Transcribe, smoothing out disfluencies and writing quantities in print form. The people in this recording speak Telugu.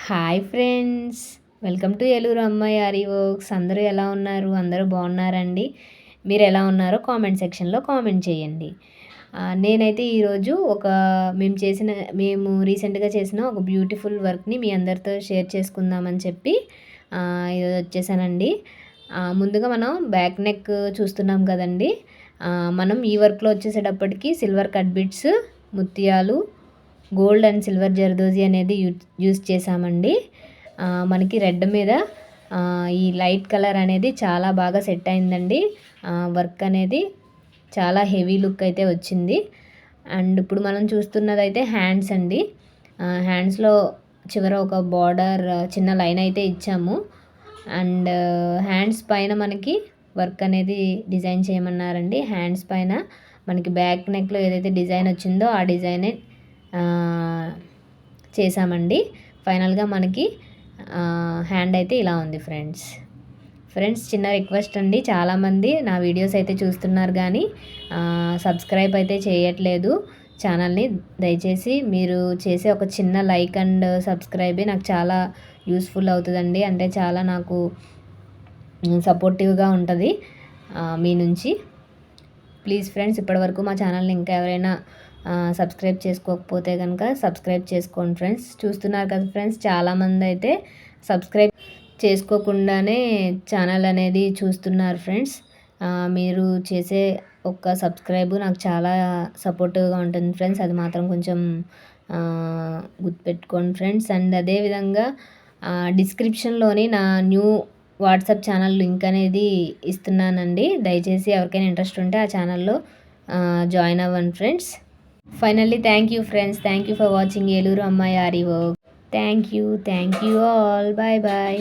Hi friends, welcome to Eluru అమ్మాయి ఆరి వర్క్స్. అందరూ ఎలా ఉన్నారు? అందరూ బాగున్నారండి? మీరు ఎలా ఉన్నారో కామెంట్ సెక్షన్లో కామెంట్ చేయండి. నేనైతే ఈరోజు మేము రీసెంట్గా చేసిన ఒక బ్యూటిఫుల్ వర్క్ని మీ అందరితో షేర్ చేసుకుందామని చెప్పి ఈరోజు వచ్చేసానండి. ముందుగా మనం బ్యాక్ నెక్ చూస్తున్నాం కదండి. మనం ఈ వర్క్లో వచ్చేసేటప్పటికి సిల్వర్ కట్ బిట్స్, ముత్యాలు, గోల్డ్ అండ్ సిల్వర్ జర్దోజీ అనేది యూజ్ చేసామండి. మనకి రెడ్ మీద ఈ లైట్ కలర్ అనేది చాలా బాగా సెట్ అయిందండి. వర్క్ అనేది చాలా హెవీ లుక్ అయితే వచ్చింది. అండ్ ఇప్పుడు మనం చూస్తున్నదైతే హ్యాండ్స్ అండి. హ్యాండ్స్లో చివర ఒక బార్డర్ చిన్న లైన్ అయితే ఇచ్చాము. అండ్ హ్యాండ్స్ పైన మనకి వర్క్ అనేది డిజైన్ చేయమన్నారండి. హ్యాండ్స్ పైన మనకి బ్యాక్ నెక్లో ఏదైతే డిజైన్ వచ్చిందో ఆ డిజైనే చేసామండి. ఫైనల్గా మనకి హ్యాండ్ అయితే ఇలా ఉంది ఫ్రెండ్స్ చిన్న రిక్వెస్ట్ అండి, చాలామంది నా వీడియోస్ అయితే చూస్తున్నారు కానీ సబ్స్క్రైబ్ అయితే చేయట్లేదు ఛానల్ని. దయచేసి మీరు చేసే ఒక చిన్న లైక్ అండ్ సబ్స్క్రైబే నాకు చాలా యూస్ఫుల్ అవుతుందండి. అంటే చాలా నాకు సపోర్టివ్గా ఉంటుంది మీ నుంచి. ప్లీజ్ ఫ్రెండ్స్, ఇప్పటివరకు మా ఛానల్ని ఇంకా ఎవరైనా సబ్స్క్రైబ్ చేసుకోకపోతే కనుక సబ్స్క్రైబ్ చేసుకోండి ఫ్రెండ్స్. చూస్తున్నారు కదా ఫ్రెండ్స్, చాలామంది అయితే సబ్స్క్రైబ్ చేసుకోకుండానే ఛానల్ అనేది చూస్తున్నారు ఫ్రెండ్స్. మీరు చేసే ఒక్క సబ్స్క్రైబ్ నాకు చాలా సపోర్టివ్గా ఉంటుంది ఫ్రెండ్స్. అది మాత్రం కొంచెం గుర్తుపెట్టుకోండి ఫ్రెండ్స్. అండ్ అదేవిధంగా డిస్క్రిప్షన్లోని నా న్యూ వాట్సాప్ ఛానల్ లింక్ అనేది ఇస్తున్నానండి. దయచేసి ఎవరికైనా ఇంట్రెస్ట్ ఉంటే ఆ ఛానల్లో జాయిన్ అవ్వండి friends. Finally, thank you friends. Thank you for watching Eluru Ammayari work. Thank you all. Bye bye.